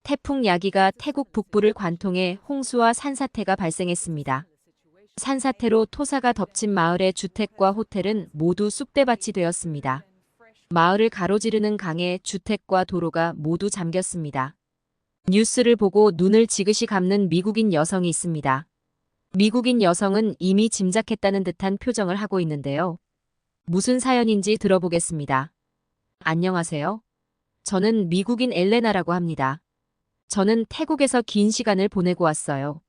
태풍 야기가 태국 북부를 관통해 홍수와 산사태가 발생했습니다. 산사태로 토사가 덮친 마을의 주택과 호텔은 모두 쑥대밭이 되었습니다. 마을을 가로지르는 강에 주택과 도로가 모두 잠겼습니다. 뉴스를 보고 눈을 지그시 감는 미국인 여성이 있습니다. 미국인 여성은 이미 짐작했다는 듯한 표정을 하고 있는데요. 무슨 사연인지 들어보겠습니다. 안녕하세요. 저는 미국인 엘레나라고 합니다. 저는 태국에서 긴 시간을 보내고 왔어요.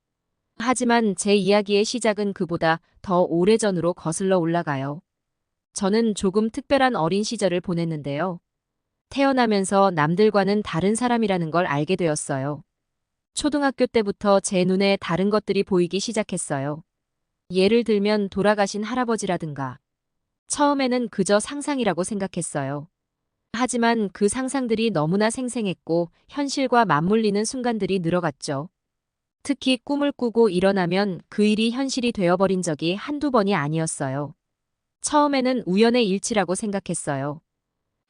하지만 제 이야기의 시작은 그보다 더 오래전으로 거슬러 올라가요. 저는 조금 특별한 어린 시절을 보냈는데요. 태어나면서 남들과는 다른 사람이라는 걸 알게 되었어요. 초등학교 때부터 제 눈에 다른 것들이 보이기 시작했어요. 예를 들면 돌아가신 할아버지라든가. 처음에는 그저 상상이라고 생각했어요. 하지만 그 상상들이 너무나 생생했고 현실과 맞물리는 순간들이 늘어갔죠. 특히 꿈을 꾸고 일어나면 그 일이 현실이 되어버린 적이 한두 번이 아니었어요. 처음에는 우연의 일치라고 생각했어요.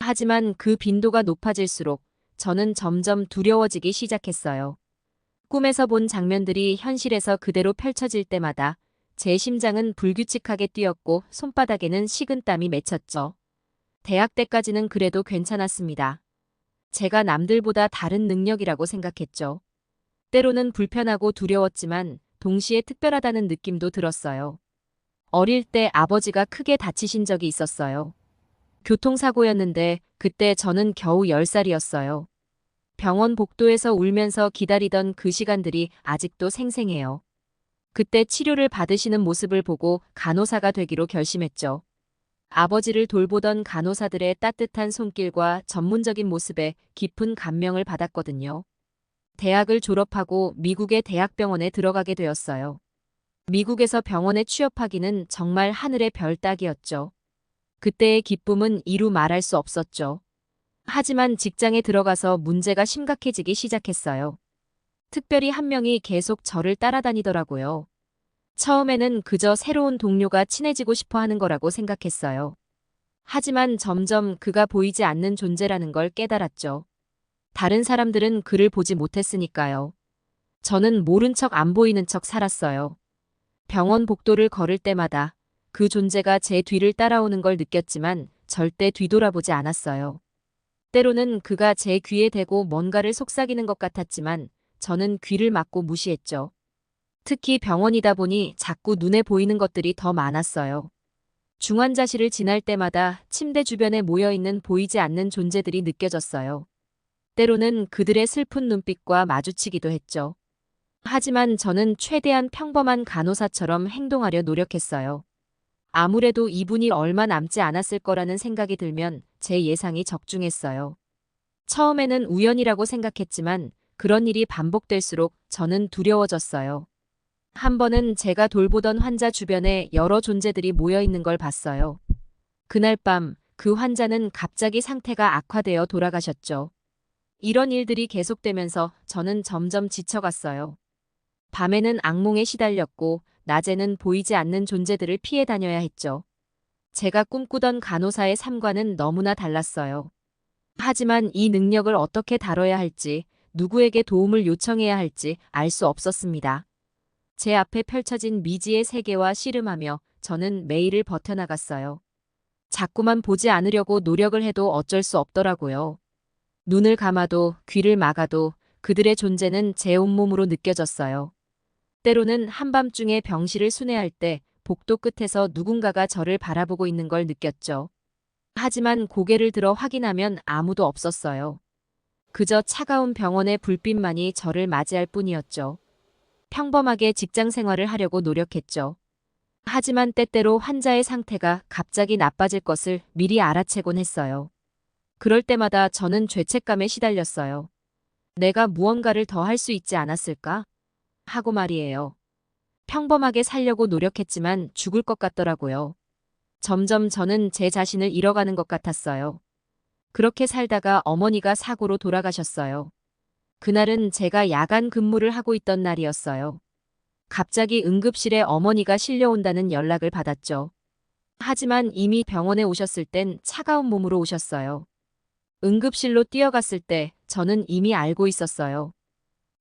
하지만 그 빈도가 높아질수록 저는 점점 두려워지기 시작했어요. 꿈에서 본 장면들이 현실에서 그대로 펼쳐질 때마다 제 심장은 불규칙하게 뛰었고 손바닥에는 식은땀이 맺혔죠. 대학 때까지는 그래도 괜찮았습니다. 제가 남들보다 다른 능력이라고 생각했죠. 때로는 불편하고 두려웠지만 동시에 특별하다는 느낌도 들었어요. 어릴 때 아버지가 크게 다치신 적이 있었어요. 교통사고였는데 그때 저는 겨우 10살이었어요. 병원 복도에서 울면서 기다리던 그 시간들이 아직도 생생해요. 그때 치료를 받으시는 모습을 보고 간호사가 되기로 결심했죠. 아버지를 돌보던 간호사들의 따뜻한 손길과 전문적인 모습에 깊은 감명을 받았거든요. 대학을 졸업하고 미국의 대학병원에 들어가게 되었어요. 미국에서 병원에 취업하기는 정말 하늘의 별 따기였죠. 그때의 기쁨은 이루 말할 수 없었죠. 하지만 직장에 들어가서 문제가 심각해지기 시작했어요. 특별히 한 명이 계속 저를 따라다니더라고요. 처음에는 그저 새로운 동료가 친해지고 싶어 하는 거라고 생각했어요. 하지만 점점 그가 보이지 않는 존재라는 걸 깨달았죠. 다른 사람들은 그를 보지 못했으니까요. 저는 모른 척 안 보이는 척 살았어요. 병원 복도를 걸을 때마다 그 존재가 제 뒤를 따라오는 걸 느꼈지만 절대 뒤돌아보지 않았어요. 때로는 그가 제 귀에 대고 뭔가를 속삭이는 것 같았지만 저는 귀를 막고 무시했죠. 특히 병원이다 보니 자꾸 눈에 보이는 것들이 더 많았어요. 중환자실을 지날 때마다 침대 주변에 모여있는 보이지 않는 존재들이 느껴졌어요. 때로는 그들의 슬픈 눈빛과 마주치기도 했죠. 하지만 저는 최대한 평범한 간호사처럼 행동하려 노력했어요. 아무래도 이분이 얼마 남지 않았을 거라는 생각이 들면 제 예상이 적중했어요. 처음에는 우연이라고 생각했지만 그런 일이 반복될수록 저는 두려워졌어요. 한 번은 제가 돌보던 환자 주변에 여러 존재들이 모여 있는 걸 봤어요. 그날 밤 그 환자는 갑자기 상태가 악화되어 돌아가셨죠. 이런 일들이 계속되면서 저는 점점 지쳐갔어요. 밤에는 악몽에 시달렸고 낮에는 보이지 않는 존재들을 피해 다녀야 했죠. 제가 꿈꾸던 간호사의 삶과는 너무나 달랐어요. 하지만 이 능력을 어떻게 다뤄야 할지, 누구에게 도움을 요청해야 할지 알 수 없었습니다. 제 앞에 펼쳐진 미지의 세계와 씨름하며 저는 매일을 버텨나갔어요. 자꾸만 보지 않으려고 노력을 해도 어쩔 수 없더라고요. 눈을 감아도 귀를 막아도 그들의 존재는 제 온몸으로 느껴졌어요. 때로는 한밤중에 병실을 순회할 때 복도 끝에서 누군가가 저를 바라보고 있는 걸 느꼈죠. 하지만 고개를 들어 확인하면 아무도 없었어요. 그저 차가운 병원의 불빛만이 저를 맞이할 뿐이었죠. 평범하게 직장 생활을 하려고 노력했죠. 하지만 때때로 환자의 상태가 갑자기 나빠질 것을 미리 알아채곤 했어요. 그럴 때마다 저는 죄책감에 시달렸어요. 내가 무언가를 더 할 수 있지 않았을까? 하고 말이에요. 평범하게 살려고 노력했지만 죽을 것 같더라고요. 점점 저는 제 자신을 잃어가는 것 같았어요. 그렇게 살다가 어머니가 사고로 돌아가셨어요. 그날은 제가 야간 근무를 하고 있던 날이었어요. 갑자기 응급실에 어머니가 실려온다는 연락을 받았죠. 하지만 이미 병원에 오셨을 땐 차가운 몸으로 오셨어요. 응급실로 뛰어갔을 때 저는 이미 알고 있었어요.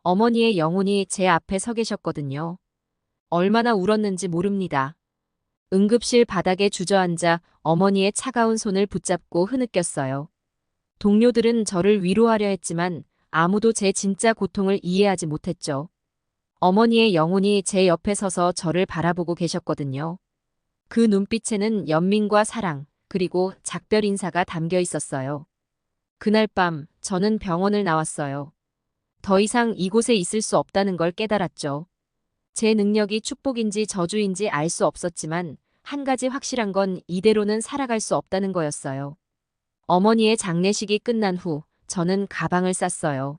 어머니의 영혼이 제 앞에 서 계셨거든요. 얼마나 울었는지 모릅니다. 응급실 바닥에 주저앉아 어머니의 차가운 손을 붙잡고 흐느꼈어요. 동료들은 저를 위로하려 했지만 아무도 제 진짜 고통을 이해하지 못했죠. 어머니의 영혼이 제 옆에 서서 저를 바라보고 계셨거든요. 그 눈빛에는 연민과 사랑, 그리고 작별 인사가 담겨 있었어요. 그날 밤 저는 병원을 나왔어요. 더 이상 이곳에 있을 수 없다는 걸 깨달았죠. 제 능력이 축복인지 저주인지 알 수 없었지만 한 가지 확실한 건 이대로는 살아갈 수 없다는 거였어요. 어머니의 장례식이 끝난 후 저는 가방을 쌌어요.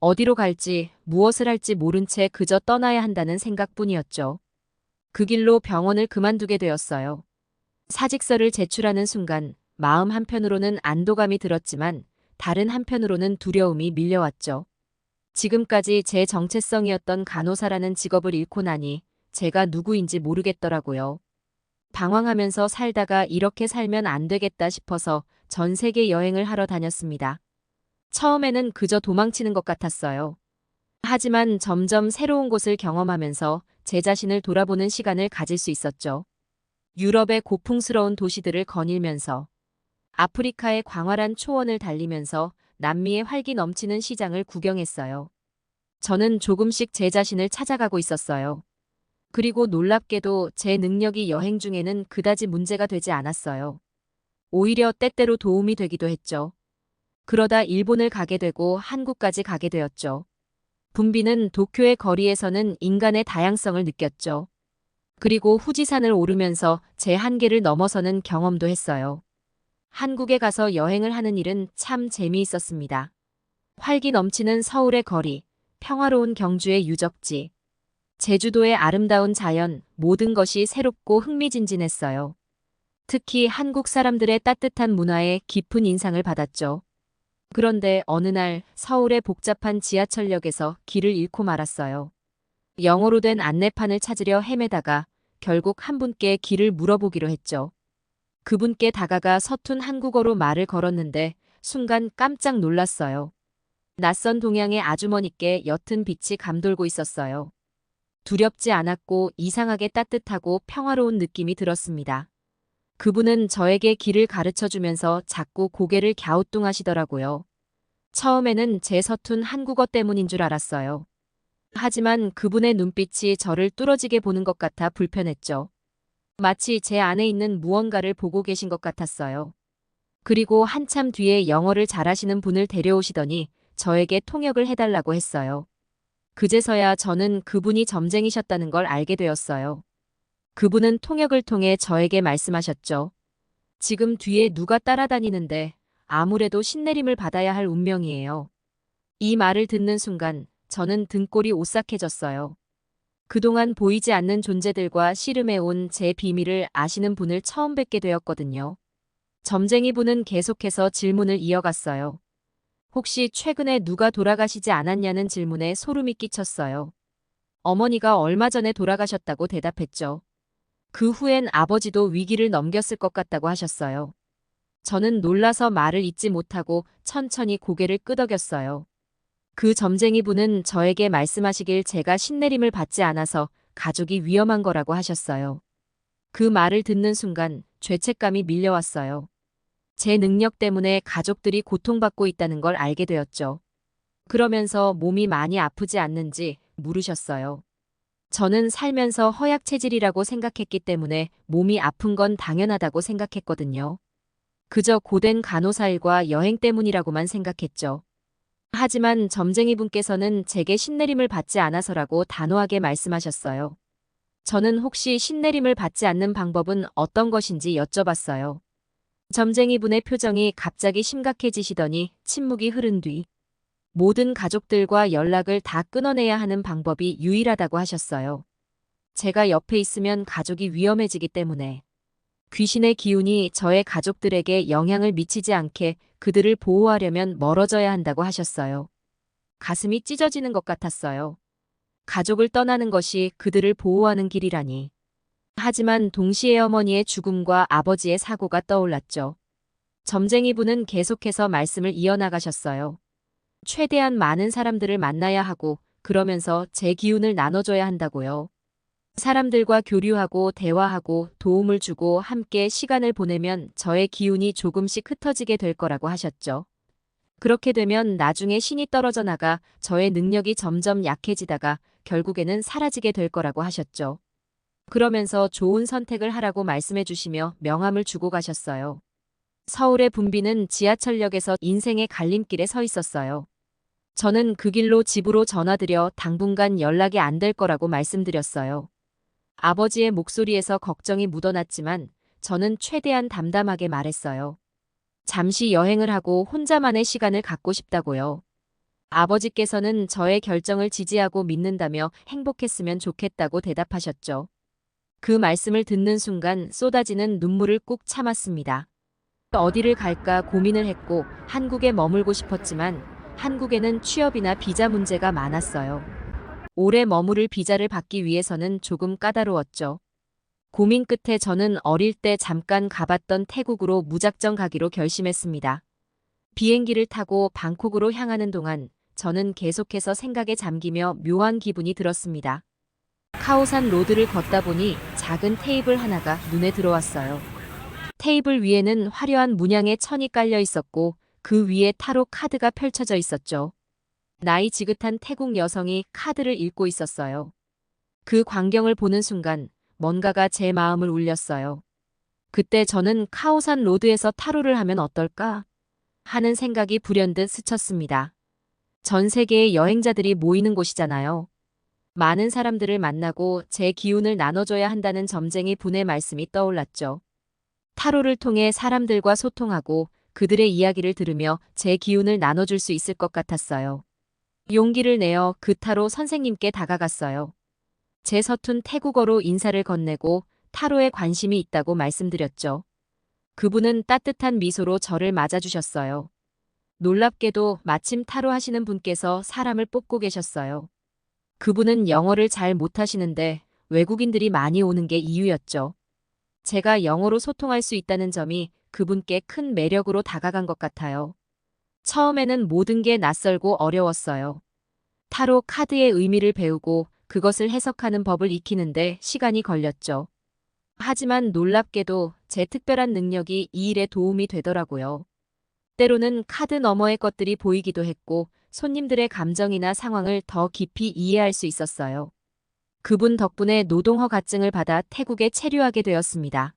어디로 갈지 무엇을 할지 모른 채 그저 떠나야 한다는 생각뿐이었죠. 그 길로 병원을 그만두게 되었어요. 사직서를 제출하는 순간 마음 한편으로는 안도감이 들었지만 다른 한편으로는 두려움이 밀려왔죠. 지금까지 제 정체성이었던 간호사라는 직업을 잃고 나니 제가 누구인지 모르겠더라고요. 방황하면서 살다가 이렇게 살면 안 되겠다 싶어서 전 세계 여행을 하러 다녔습니다. 처음에는 그저 도망치는 것 같았어요. 하지만 점점 새로운 곳을 경험하면서 제 자신을 돌아보는 시간을 가질 수 있었죠. 유럽의 고풍스러운 도시들을 거닐면서, 아프리카의 광활한 초원을 달리면서 남미의 활기 넘치는 시장을 구경했어요. 저는 조금씩 제 자신을 찾아가고 있었어요. 그리고 놀랍게도 제 능력이 여행 중에는 그다지 문제가 되지 않았어요. 오히려 때때로 도움이 되기도 했죠. 그러다 일본을 가게 되고 한국까지 가게 되었죠. 붐비는 도쿄의 거리에서는 인간의 다양성을 느꼈죠. 그리고 후지산을 오르면서 제 한계를 넘어서는 경험도 했어요. 한국에 가서 여행을 하는 일은 참 재미있었습니다. 활기 넘치는 서울의 거리, 평화로운 경주의 유적지, 제주도의 아름다운 자연, 모든 것이 새롭고 흥미진진했어요. 특히 한국 사람들의 따뜻한 문화에 깊은 인상을 받았죠. 그런데 어느 날 서울의 복잡한 지하철역에서 길을 잃고 말았어요. 영어로 된 안내판을 찾으려 헤매다가 결국 한 분께 길을 물어보기로 했죠. 그분께 다가가 서툰 한국어로 말을 걸었는데 순간 깜짝 놀랐어요. 낯선 동양의 아주머니께 옅은 빛이 감돌고 있었어요. 두렵지 않았고 이상하게 따뜻하고 평화로운 느낌이 들었습니다. 그분은 저에게 길을 가르쳐주면서 자꾸 고개를 갸우뚱하시더라고요. 처음에는 제 서툰 한국어 때문인 줄 알았어요. 하지만 그분의 눈빛이 저를 뚫어지게 보는 것 같아 불편했죠. 마치 제 안에 있는 무언가를 보고 계신 것 같았어요. 그리고 한참 뒤에 영어를 잘하시는 분을 데려오시더니 저에게 통역을 해달라고 했어요. 그제서야 저는 그분이 점쟁이셨다는 걸 알게 되었어요. 그분은 통역을 통해 저에게 말씀하셨죠. 지금 뒤에 누가 따라다니는데 아무래도 신내림을 받아야 할 운명이에요. 이 말을 듣는 순간 저는 등골이 오싹해졌어요. 그동안 보이지 않는 존재들과 씨름해온 제 비밀을 아시는 분을 처음 뵙게 되었거든요. 점쟁이 분은 계속해서 질문을 이어갔어요. 혹시 최근에 누가 돌아가시지 않았냐는 질문에 소름이 끼쳤어요. 어머니가 얼마 전에 돌아가셨다고 대답했죠. 그 후엔 아버지도 위기를 넘겼을 것 같다고 하셨어요. 저는 놀라서 말을 잇지 못하고 천천히 고개를 끄덕였어요. 그 점쟁이 분은 저에게 말씀하시길 제가 신내림을 받지 않아서 가족이 위험한 거라고 하셨어요. 그 말을 듣는 순간 죄책감이 밀려왔어요. 제 능력 때문에 가족들이 고통받고 있다는 걸 알게 되었죠. 그러면서 몸이 많이 아프지 않는지 물으셨어요. 저는 살면서 허약 체질이라고 생각했기 때문에 몸이 아픈 건 당연하다고 생각했거든요. 그저 고된 간호사 일과 여행 때문이라고만 생각했죠. 하지만 점쟁이 분께서는 제게 신내림을 받지 않아서라고 단호하게 말씀하셨어요. 저는 혹시 신내림을 받지 않는 방법은 어떤 것인지 여쭤봤어요. 점쟁이 분의 표정이 갑자기 심각해지시더니 침묵이 흐른 뒤 모든 가족들과 연락을 다 끊어내야 하는 방법이 유일하다고 하셨어요. 제가 옆에 있으면 가족이 위험해지기 때문에 귀신의 기운이 저의 가족들에게 영향을 미치지 않게 그들을 보호하려면 멀어져야 한다고 하셨어요. 가슴이 찢어지는 것 같았어요. 가족을 떠나는 것이 그들을 보호하는 길이라니. 하지만 동시에 어머니의 죽음과 아버지의 사고가 떠올랐죠. 점쟁이 분은 계속해서 말씀을 이어나가셨어요. 최대한 많은 사람들을 만나야 하고 그러면서 제 기운을 나눠줘야 한다고요. 사람들과 교류하고 대화하고 도움을 주고 함께 시간을 보내면 저의 기운이 조금씩 흩어지게 될 거라고 하셨죠. 그렇게 되면 나중에 신이 떨어져 나가 저의 능력이 점점 약해지다가 결국에는 사라지게 될 거라고 하셨죠. 그러면서 좋은 선택을 하라고 말씀해 주시며 명함을 주고 가셨어요. 서울의 붐비는 지하철역에서 인생의 갈림길에 서 있었어요. 저는 그 길로 집으로 전화드려 당분간 연락이 안 될 거라고 말씀드렸어요. 아버지의 목소리에서 걱정이 묻어났지만 저는 최대한 담담하게 말했어요. 잠시 여행을 하고 혼자만의 시간을 갖고 싶다고요. 아버지께서는 저의 결정을 지지하고 믿는다며 행복했으면 좋겠다고 대답하셨죠. 그 말씀을 듣는 순간 쏟아지는 눈물을 꾹 참았습니다. 어디를 갈까 고민을 했고 한국에 머물고 싶었지만 한국에는 취업이나 비자 문제가 많았어요. 오래 머무를 비자를 받기 위해서는 조금 까다로웠죠. 고민 끝에 저는 어릴 때 잠깐 가봤던 태국으로 무작정 가기로 결심했습니다. 비행기를 타고 방콕으로 향하는 동안 저는 계속해서 생각에 잠기며 묘한 기분이 들었습니다. 카오산 로드를 걷다 보니 작은 테이블 하나가 눈에 들어왔어요. 테이블 위에는 화려한 문양의 천이 깔려 있었고 그 위에 타로 카드가 펼쳐져 있었죠. 나이 지긋한 태국 여성이 카드를 읽고 있었어요. 그 광경을 보는 순간 뭔가가 제 마음을 울렸어요. 그때 저는 카오산 로드에서 타로를 하면 어떨까 하는 생각이 불현듯 스쳤습니다. 전 세계의 여행자들이 모이는 곳이잖아요. 많은 사람들을 만나고 제 기운을 나눠줘야 한다는 점쟁이 분의 말씀이 떠올랐죠. 타로를 통해 사람들과 소통하고 그들의 이야기를 들으며 제 기운을 나눠줄 수 있을 것 같았어요. 용기를 내어 그 타로 선생님께 다가갔어요. 제 서툰 태국어로 인사를 건네고 타로에 관심이 있다고 말씀드렸죠. 그분은 따뜻한 미소로 저를 맞아주셨어요. 놀랍게도 마침 타로 하시는 분께서 사람을 뽑고 계셨어요. 그분은 영어를 잘 못하시는데 외국인들이 많이 오는 게 이유였죠. 제가 영어로 소통할 수 있다는 점이 그분께 큰 매력으로 다가간 것 같아요. 처음에는 모든 게 낯설고 어려웠어요. 타로 카드의 의미를 배우고 그것을 해석하는 법을 익히는데 시간이 걸렸죠. 하지만 놀랍게도 제 특별한 능력이 이 일에 도움이 되더라고요. 때로는 카드 너머의 것들이 보이기도 했고 손님들의 감정이나 상황을 더 깊이 이해할 수 있었어요. 그분 덕분에 노동허가증을 받아 태국에 체류하게 되었습니다.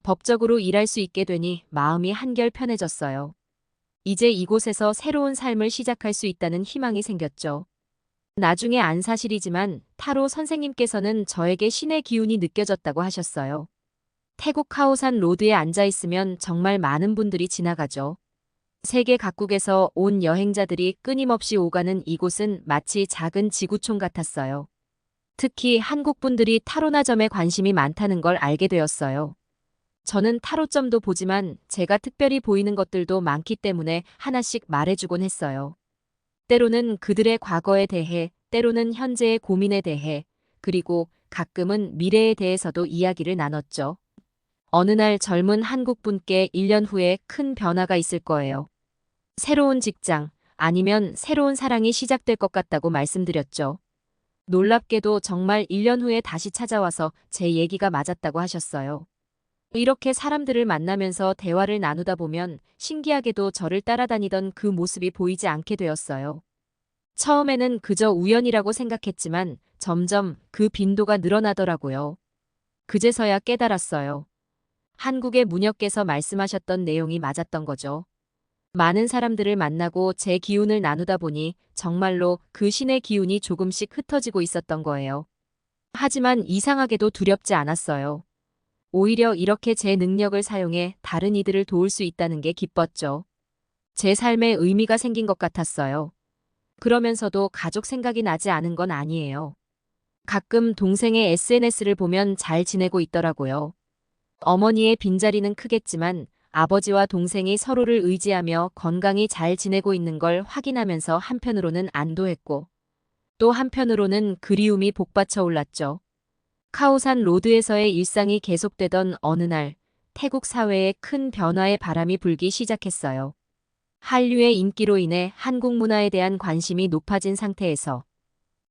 법적으로 일할 수 있게 되니 마음이 한결 편해졌어요. 이제 이곳에서 새로운 삶을 시작할 수 있다는 희망이 생겼죠. 나중에 안 사실이지만 타로 선생님께서는 저에게 신의 기운이 느껴졌다고 하셨어요. 태국 카오산 로드에 앉아 있으면 정말 많은 분들이 지나가죠. 세계 각국에서 온 여행자들이 끊임없이 오가는 이곳은 마치 작은 지구촌 같았어요. 특히 한국 분들이 타로나점에 관심이 많다는 걸 알게 되었어요. 저는 타로점도 보지만 제가 특별히 보이는 것들도 많기 때문에 하나씩 말해주곤 했어요. 때로는 그들의 과거에 대해, 때로는 현재의 고민에 대해, 그리고 가끔은 미래에 대해서도 이야기를 나눴죠. 어느 날 젊은 한국 분께 1년 후에 큰 변화가 있을 거예요. 새로운 직장, 아니면 새로운 사랑이 시작될 것 같다고 말씀드렸죠. 놀랍게도 정말 1년 후에 다시 찾아와서 제 얘기가 맞았다고 하셨어요. 이렇게 사람들을 만나면서 대화를 나누다 보면 신기하게도 저를 따라다니던 그 모습이 보이지 않게 되었어요. 처음에는 그저 우연이라고 생각했지만 점점 그 빈도가 늘어나더라고요. 그제서야 깨달았어요. 한국의 문혁께서 말씀하셨던 내용이 맞았던 거죠. 많은 사람들을 만나고 제 기운을 나누다 보니 정말로 그 신의 기운이 조금씩 흩어지고 있었던 거예요. 하지만 이상하게도 두렵지 않았어요. 오히려 이렇게 제 능력을 사용해 다른 이들을 도울 수 있다는 게 기뻤죠. 제 삶에 의미가 생긴 것 같았어요. 그러면서도 가족 생각이 나지 않은 건 아니에요. 가끔 동생의 SNS를 보면 잘 지내고 있더라고요. 어머니의 빈자리는 크겠지만 아버지와 동생이 서로를 의지하며 건강히 잘 지내고 있는 걸 확인하면서 한편으로는 안도했고 또 한편으로는 그리움이 복받쳐 올랐죠. 카오산 로드에서의 일상이 계속되던 어느 날 태국 사회에 큰 변화의 바람이 불기 시작했어요. 한류의 인기로 인해 한국 문화에 대한 관심이 높아진 상태에서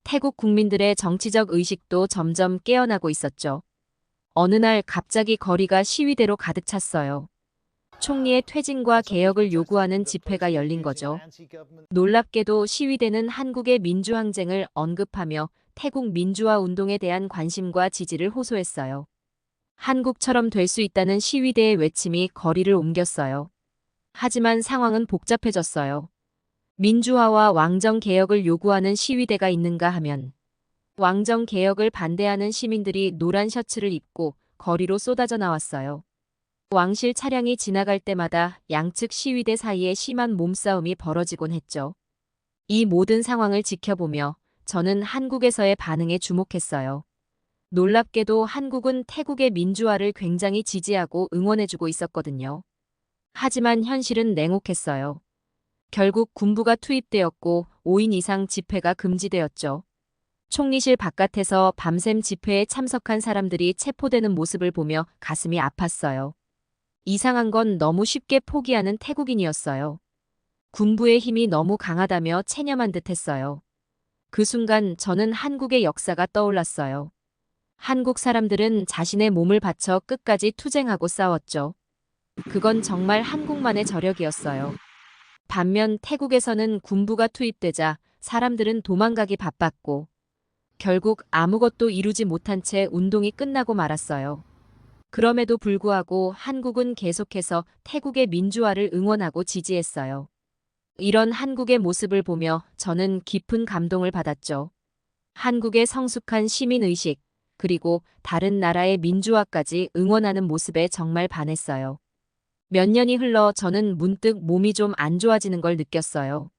태국 국민들의 정치적 의식도 점점 깨어나고 있었죠. 어느 날 갑자기 거리가 시위대로 가득 찼어요. 총리의 퇴진과 개혁을 요구하는 집회가 열린 거죠. 놀랍게도 시위대는 한국의 민주항쟁을 언급하며 태국 민주화 운동에 대한 관심과 지지를 호소했어요. 한국처럼 될 수 있다는 시위대의 외침이 거리를 옮겼어요. 하지만 상황은 복잡해졌어요. 민주화와 왕정 개혁을 요구하는 시위대가 있는가 하면 왕정 개혁을 반대하는 시민들이 노란 셔츠를 입고 거리로 쏟아져 나왔어요. 왕실 차량이 지나갈 때마다 양측 시위대 사이에 심한 몸싸움이 벌어지곤 했죠. 이 모든 상황을 지켜보며 저는 한국에서의 반응에 주목했어요. 놀랍게도 한국은 태국의 민주화를 굉장히 지지하고 응원해주고 있었거든요. 하지만 현실은 냉혹했어요. 결국 군부가 투입되었고 5인 이상 집회가 금지되었죠. 총리실 바깥에서 밤샘 집회에 참석한 사람들이 체포되는 모습을 보며 가슴이 아팠어요. 이상한 건 너무 쉽게 포기하는 태국인이었어요. 군부의 힘이 너무 강하다며 체념한 듯했어요. 그 순간 저는 한국의 역사가 떠올랐어요. 한국 사람들은 자신의 몸을 바쳐 끝까지 투쟁하고 싸웠죠. 그건 정말 한국만의 저력이었어요. 반면 태국에서는 군부가 투입되자 사람들은 도망가기 바빴고 결국 아무것도 이루지 못한 채 운동이 끝나고 말았어요. 그럼에도 불구하고 한국은 계속해서 태국의 민주화를 응원하고 지지했어요. 이런 한국의 모습을 보며 저는 깊은 감동을 받았죠. 한국의 성숙한 시민의식, 그리고 다른 나라의 민주화까지 응원하는 모습에 정말 반했어요. 몇 년이 흘러 저는 문득 몸이 좀 안 좋아지는 걸 느꼈어요.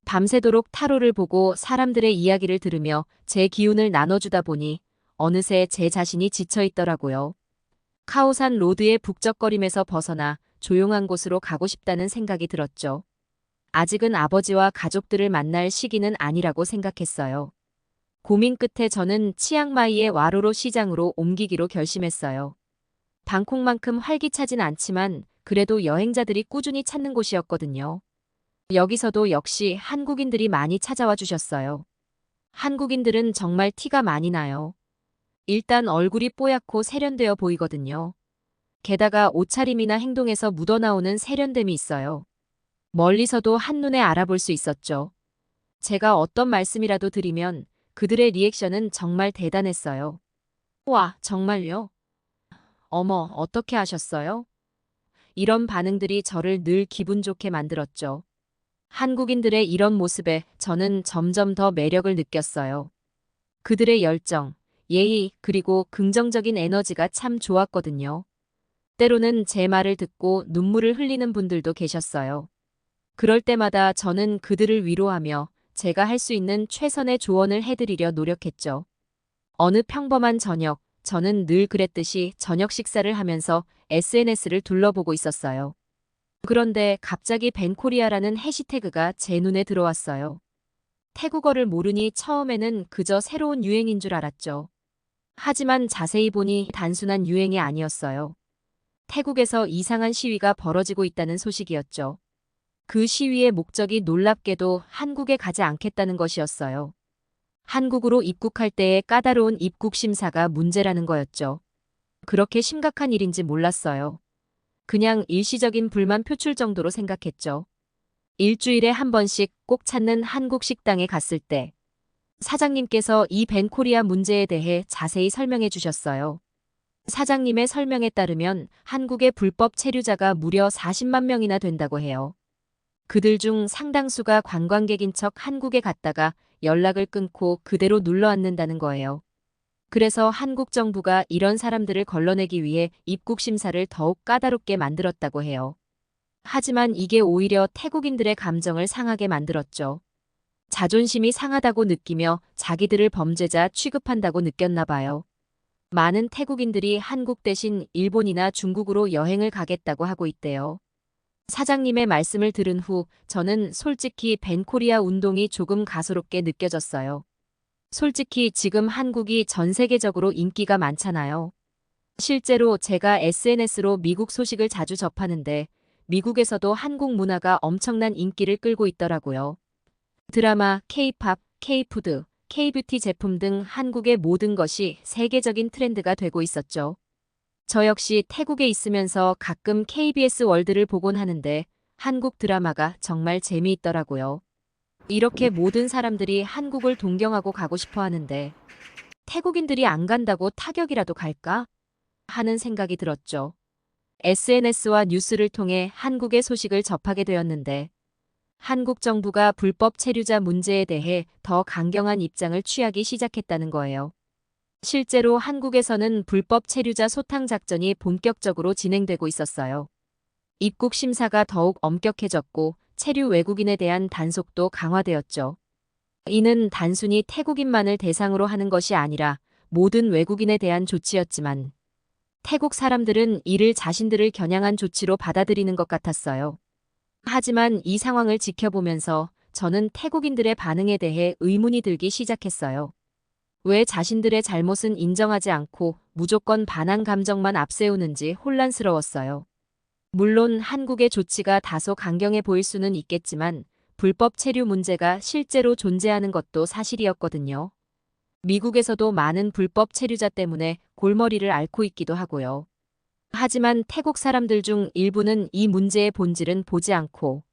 밤새도록 타로를 보고 사람들의 이야기를 들으며 제 기운을 나눠주다 보니 어느새 제 자신이 지쳐있더라고요. 카오산 로드의 북적거림에서 벗어나 조용한 곳으로 가고 싶다는 생각이 들었죠. 아직은 아버지와 가족들을 만날 시기는 아니라고 생각했어요. 고민 끝에 저는 치앙마이의 와로로 시장으로 옮기기로 결심했어요. 방콕만큼 활기차진 않지만 그래도 여행자들이 꾸준히 찾는 곳이었거든요. 여기서도 역시 한국인들이 많이 찾아와 주셨어요. 한국인들은 정말 티가 많이 나요. 일단 얼굴이 뽀얗고 세련되어 보이거든요. 게다가 옷차림이나 행동에서 묻어나오는 세련됨이 있어요. 멀리서도 한눈에 알아볼 수 있었죠. 제가 어떤 말씀이라도 드리면 그들의 리액션은 정말 대단했어요. 와, 정말요? 어머, 어떻게 하셨어요? 이런 반응들이 저를 늘 기분 좋게 만들었죠. 한국인들의 이런 모습에 저는 점점 더 매력을 느꼈어요. 그들의 열정, 예의, 그리고 긍정적인 에너지가 참 좋았거든요. 때로는 제 말을 듣고 눈물을 흘리는 분들도 계셨어요. 그럴 때마다 저는 그들을 위로하며 제가 할 수 있는 최선의 조언을 해드리려 노력했죠. 어느 평범한 저녁, 저는 늘 그랬듯이 저녁 식사를 하면서 SNS를 둘러보고 있었어요. 그런데 갑자기 벤코리아라는 해시태그가 제 눈에 들어왔어요. 태국어를 모르니 처음에는 그저 새로운 유행인 줄 알았죠. 하지만 자세히 보니 단순한 유행이 아니었어요. 태국에서 이상한 시위가 벌어지고 있다는 소식이었죠. 그 시위의 목적이 놀랍게도 한국에 가지 않겠다는 것이었어요. 한국으로 입국할 때의 까다로운 입국 심사가 문제라는 거였죠. 그렇게 심각한 일인지 몰랐어요. 그냥 일시적인 불만 표출 정도로 생각했죠. 일주일에 한 번씩 꼭 찾는 한국 식당에 갔을 때 사장님께서 이 벤코리아 문제에 대해 자세히 설명해 주셨어요. 사장님의 설명에 따르면 한국의 불법 체류자가 무려 40만 명이나 된다고 해요. 그들 중 상당수가 관광객인 척 한국에 갔다가 연락을 끊고 그대로 눌러앉는다는 거예요. 그래서 한국 정부가 이런 사람들을 걸러내기 위해 입국 심사를 더욱 까다롭게 만들었다고 해요. 하지만 이게 오히려 태국인들의 감정을 상하게 만들었죠. 자존심이 상하다고 느끼며 자기들을 범죄자 취급한다고 느꼈나 봐요. 많은 태국인들이 한국 대신 일본이나 중국으로 여행을 가겠다고 하고 있대요. 사장님의 말씀을 들은 후 저는 솔직히 벤코리아 운동이 조금 가소롭게 느껴졌어요. 솔직히 지금 한국이 전 세계적으로 인기가 많잖아요. 실제로 제가 SNS로 미국 소식을 자주 접하는데 미국에서도 한국 문화가 엄청난 인기를 끌고 있더라고요. 드라마, K-팝, K-푸드, K-뷰티 제품 등 한국의 모든 것이 세계적인 트렌드가 되고 있었죠. 저 역시 태국에 있으면서 가끔 KBS 월드를 보곤 하는데 한국 드라마가 정말 재미있더라고요. 이렇게 모든 사람들이 한국을 동경하고 가고 싶어 하는데 태국인들이 안 간다고 타격이라도 갈까? 하는 생각이 들었죠. SNS와 뉴스를 통해 한국의 소식을 접하게 되었는데 한국 정부가 불법 체류자 문제에 대해 더 강경한 입장을 취하기 시작했다는 거예요. 실제로 한국에서는 불법 체류자 소탕 작전이 본격적으로 진행되고 있었어요. 입국 심사가 더욱 엄격해졌고 체류 외국인에 대한 단속도 강화되었죠. 이는 단순히 태국인만을 대상으로 하는 것이 아니라 모든 외국인에 대한 조치였지만 태국 사람들은 이를 자신들을 겨냥한 조치로 받아들이는 것 같았어요. 하지만 이 상황을 지켜보면서 저는 태국인들의 반응에 대해 의문이 들기 시작했어요. 왜 자신들의 잘못은 인정하지 않고 무조건 반항 감정만 앞세우는지 혼란스러웠어요. 물론 한국의 조치가 다소 강경해 보일 수는 있겠지만 불법 체류 문제가 실제로 존재하는 것도 사실이었거든요. 미국에서도 많은 불법 체류자 때문에 골머리를 앓고 있기도 하고요. 하지만 태국 사람들 중 일부는 이 문제의 본질은 보지 않고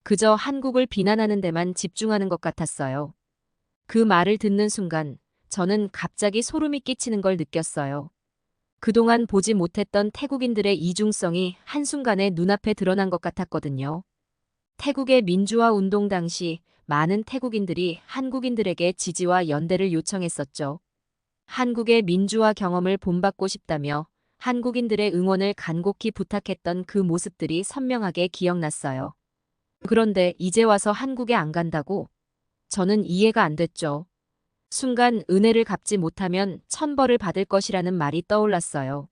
그저 한국을 비난하는 데만 집중하는 것 같았어요. 그 말을 듣는 순간 저는 갑자기 소름이 끼치는 걸 느꼈어요. 그동안 보지 못했던 태국인들의 이중성이 한순간에 눈앞에 드러난 것 같았거든요. 태국의 민주화 운동 당시 많은 태국인들이 한국인들에게 지지와 연대를 요청했었죠. 한국의 민주화 경험을 본받고 싶다며 한국인들의 응원을 간곡히 부탁했던 그 모습들이 선명하게 기억났어요. 그런데 이제 와서 한국에 안 간다고? 저는 이해가 안 됐죠. 순간 은혜를 갚지 못하면 천벌을 받을 것이라는 말이 떠올랐어요.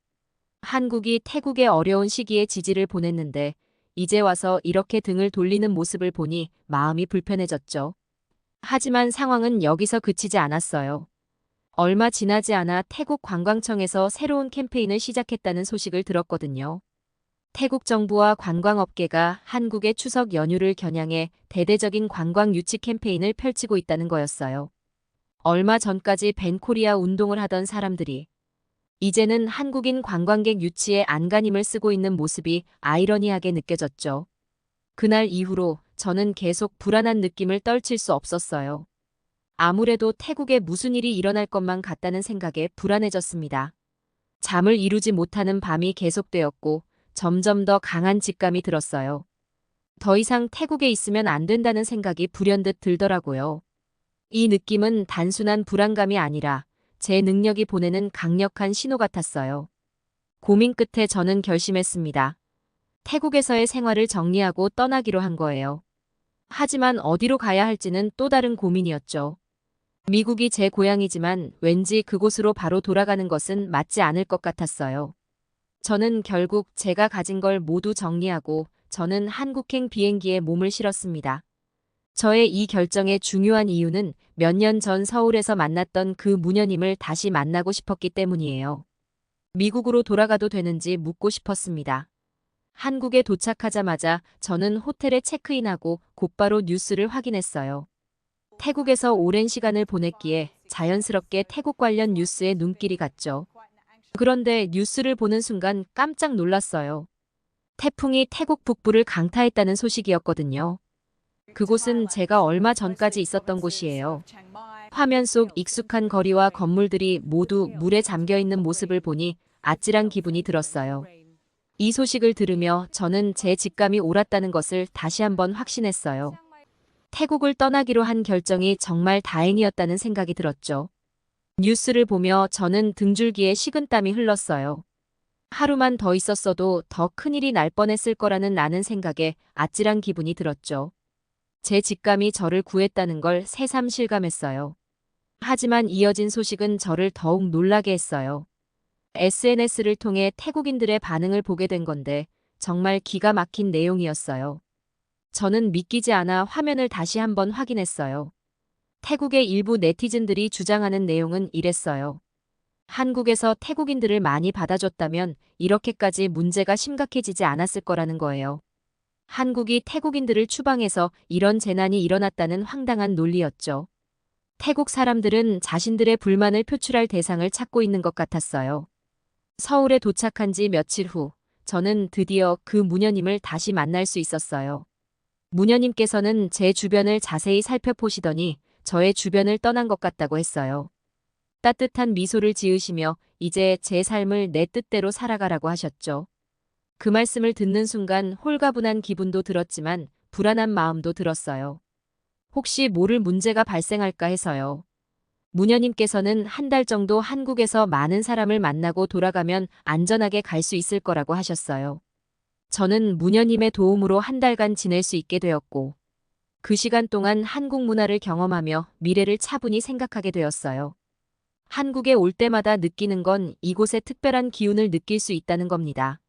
한국이 태국의 어려운 시기에 지지를 보냈는데 이제 와서 이렇게 등을 돌리는 모습을 보니 마음이 불편해졌죠. 하지만 상황은 여기서 그치지 않았어요. 얼마 지나지 않아 태국 관광청에서 새로운 캠페인을 시작했다는 소식을 들었거든요. 태국 정부와 관광업계가 한국의 추석 연휴를 겨냥해 대대적인 관광 유치 캠페인을 펼치고 있다는 거였어요. 얼마 전까지 벤코리아 운동을 하던 사람들이 이제는 한국인 관광객 유치에 안간힘을 쓰고 있는 모습이 아이러니하게 느껴졌죠. 그날 이후로 저는 계속 불안한 느낌을 떨칠 수 없었어요. 아무래도 태국에 무슨 일이 일어날 것만 같다는 생각에 불안해졌습니다. 잠을 이루지 못하는 밤이 계속되었고 점점 더 강한 직감이 들었어요. 더 이상 태국에 있으면 안 된다는 생각이 불현듯 들더라고요. 이 느낌은 단순한 불안감이 아니라 제 능력이 보내는 강력한 신호 같았어요. 고민 끝에 저는 결심했습니다. 태국에서의 생활을 정리하고 떠나기로 한 거예요. 하지만 어디로 가야 할지는 또 다른 고민이었죠. 미국이 제 고향이지만 왠지 그곳으로 바로 돌아가는 것은 맞지 않을 것 같았어요. 저는 결국 제가 가진 걸 모두 정리하고 저는 한국행 비행기에 몸을 실었습니다. 저의 이 결정의 중요한 이유는 몇 년 전 서울에서 만났던 그 무녀님을 다시 만나고 싶었기 때문이에요. 미국으로 돌아가도 되는지 묻고 싶었습니다. 한국에 도착하자마자 저는 호텔에 체크인하고 곧바로 뉴스를 확인했어요. 태국에서 오랜 시간을 보냈기에 자연스럽게 태국 관련 뉴스에 눈길이 갔죠. 그런데 뉴스를 보는 순간 깜짝 놀랐어요. 태풍이 태국 북부를 강타했다는 소식이었거든요. 그곳은 제가 얼마 전까지 있었던 곳이에요. 화면 속 익숙한 거리와 건물들이 모두 물에 잠겨 있는 모습을 보니 아찔한 기분이 들었어요. 이 소식을 들으며 저는 제 직감이 옳았다는 것을 다시 한번 확신했어요. 태국을 떠나기로 한 결정이 정말 다행이었다는 생각이 들었죠. 뉴스를 보며 저는 등줄기에 식은땀이 흘렀어요. 하루만 더 있었어도 더 큰일이 날 뻔했을 거라는 나는 생각에 아찔한 기분이 들었죠. 제 직감이 저를 구했다는 걸 새삼 실감했어요. 하지만 이어진 소식은 저를 더욱 놀라게 했어요. SNS를 통해 태국인들의 반응을 보게 된 건데 정말 기가 막힌 내용이었어요. 저는 믿기지 않아 화면을 다시 한번 확인했어요. 태국의 일부 네티즌들이 주장하는 내용은 이랬어요. 한국에서 태국인들을 많이 받아줬다면 이렇게까지 문제가 심각해지지 않았을 거라는 거예요. 한국이 태국인들을 추방해서 이런 재난이 일어났다는 황당한 논리였죠. 태국 사람들은 자신들의 불만을 표출할 대상을 찾고 있는 것 같았어요. 서울에 도착한 지 며칠 후, 저는 드디어 그 무녀님을 다시 만날 수 있었어요. 무녀님께서는 제 주변을 자세히 살펴보시더니 저의 주변을 떠난 것 같다고 했어요. 따뜻한 미소를 지으시며 이제 제 삶을 내 뜻대로 살아가라고 하셨죠. 그 말씀을 듣는 순간 홀가분한 기분도 들었지만 불안한 마음도 들었어요. 혹시 모를 문제가 발생할까 해서요. 무녀님께서는 한 달 정도 한국에서 많은 사람을 만나고 돌아가면 안전하게 갈 수 있을 거라고 하셨어요. 저는 무녀님의 도움으로 한 달간 지낼 수 있게 되었고, 그 시간 동안 한국 문화를 경험하며 미래를 차분히 생각하게 되었어요. 한국에 올 때마다 느끼는 건 이곳의 특별한 기운을 느낄 수 있다는 겁니다.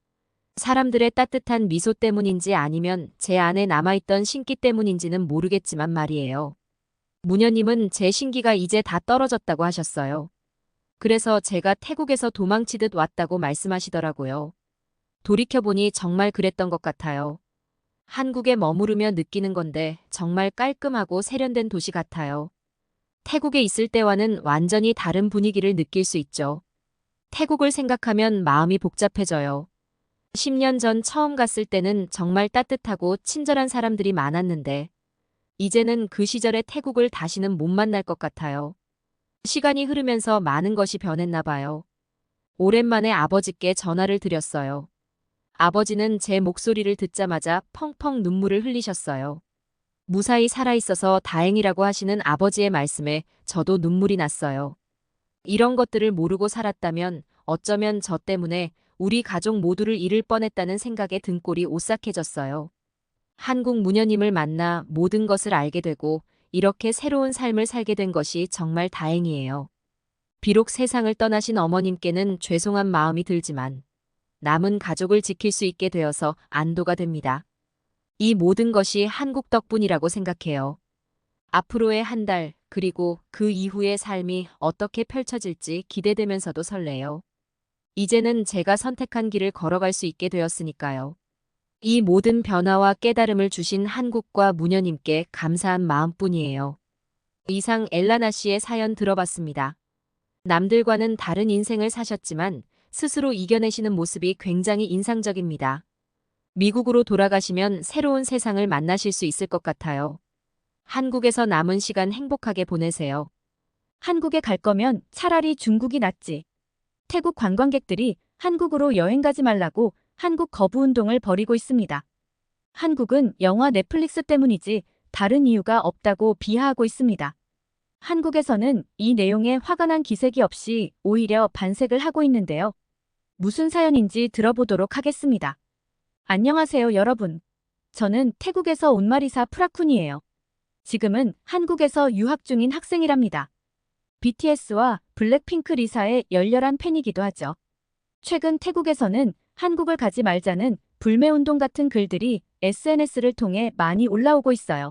사람들의 따뜻한 미소 때문인지 아니면 제 안에 남아있던 신기 때문인지는 모르겠지만 말이에요. 무녀님은 제 신기가 이제 다 떨어졌다고 하셨어요. 그래서 제가 태국에서 도망치듯 왔다고 말씀하시더라고요. 돌이켜보니 정말 그랬던 것 같아요. 한국에 머무르며 느끼는 건데 정말 깔끔하고 세련된 도시 같아요. 태국에 있을 때와는 완전히 다른 분위기를 느낄 수 있죠. 태국을 생각하면 마음이 복잡해져요. 10년 전 처음 갔을 때는 정말 따뜻하고 친절한 사람들이 많았는데, 이제는 그 시절의 태국을 다시는 못 만날 것 같아요. 시간이 흐르면서 많은 것이 변했나 봐요. 오랜만에 아버지께 전화를 드렸어요. 아버지는 제 목소리를 듣자마자 펑펑 눈물을 흘리셨어요. 무사히 살아있어서 다행이라고 하시는 아버지의 말씀에 저도 눈물이 났어요. 이런 것들을 모르고 살았다면 어쩌면 저 때문에 우리 가족 모두를 잃을 뻔했다는 생각에 등골이 오싹해졌어요. 한국 무녀님을 만나 모든 것을 알게 되고 이렇게 새로운 삶을 살게 된 것이 정말 다행이에요. 비록 세상을 떠나신 어머님께는 죄송한 마음이 들지만 남은 가족을 지킬 수 있게 되어서 안도가 됩니다. 이 모든 것이 한국 덕분이라고 생각해요. 앞으로의 한 달, 그리고 그 이후의 삶이 어떻게 펼쳐질지 기대되면서도 설레요. 이제는 제가 선택한 길을 걸어갈 수 있게 되었으니까요. 이 모든 변화와 깨달음을 주신 한국과 무녀님께 감사한 마음뿐이에요. 이상 엘라나 씨의 사연 들어봤습니다. 남들과는 다른 인생을 사셨지만 스스로 이겨내시는 모습이 굉장히 인상적입니다. 미국으로 돌아가시면 새로운 세상을 만나실 수 있을 것 같아요. 한국에서 남은 시간 행복하게 보내세요. 한국에 갈 거면 차라리 중국이 낫지. 태국 관광객들이 한국으로 여행 가지 말라고 한국 거부 운동을 벌이고 있습니다. 한국은 영화 넷플릭스 때문이지 다른 이유가 없다고 비하하고 있습니다. 한국에서는 이 내용에 화가 난 기색이 없이 오히려 반색을 하고 있는데요. 무슨 사연인지 들어보도록 하겠습니다. 안녕하세요, 여러분. 저는 태국에서 온 마리사 프라쿤이에요. 지금은 한국에서 유학 중인 학생이랍니다. BTS와 블랙핑크 리사의 열렬한 팬이기도 하죠. 최근 태국에서는 한국을 가지 말자는 불매운동 같은 글들이 SNS를 통해 많이 올라오고 있어요.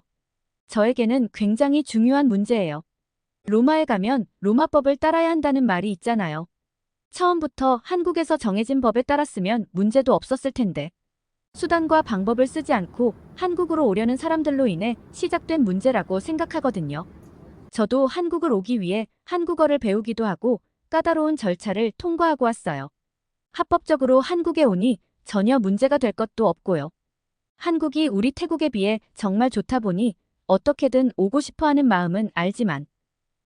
저에게는 굉장히 중요한 문제예요. 로마에 가면 로마법을 따라야 한다는 말이 있잖아요. 처음부터 한국에서 정해진 법에 따랐으면 문제도 없었을 텐데. 수단과 방법을 쓰지 않고 한국으로 오려는 사람들로 인해 시작된 문제라고 생각하거든요. 저도 한국을 오기 위해 한국어를 배우기도 하고 까다로운 절차를 통과하고 왔어요. 합법적으로 한국에 오니 전혀 문제가 될 것도 없고요. 한국이 우리 태국에 비해 정말 좋다 보니 어떻게든 오고 싶어 하는 마음은 알지만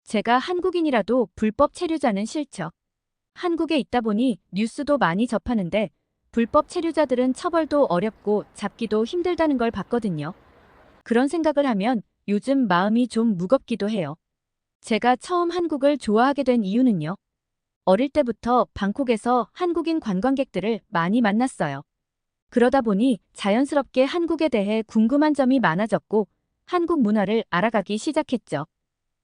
제가 한국인이라도 불법 체류자는 싫죠. 한국에 있다 보니 뉴스도 많이 접하는데 불법 체류자들은 처벌도 어렵고 잡기도 힘들다는 걸 봤거든요. 그런 생각을 하면 요즘 마음이 좀 무겁기도 해요. 제가 처음 한국을 좋아하게 된 이유는요. 어릴 때부터 방콕에서 한국인 관광객들을 많이 만났어요. 그러다 보니 자연스럽게 한국에 대해 궁금한 점이 많아졌고 한국 문화를 알아가기 시작했죠.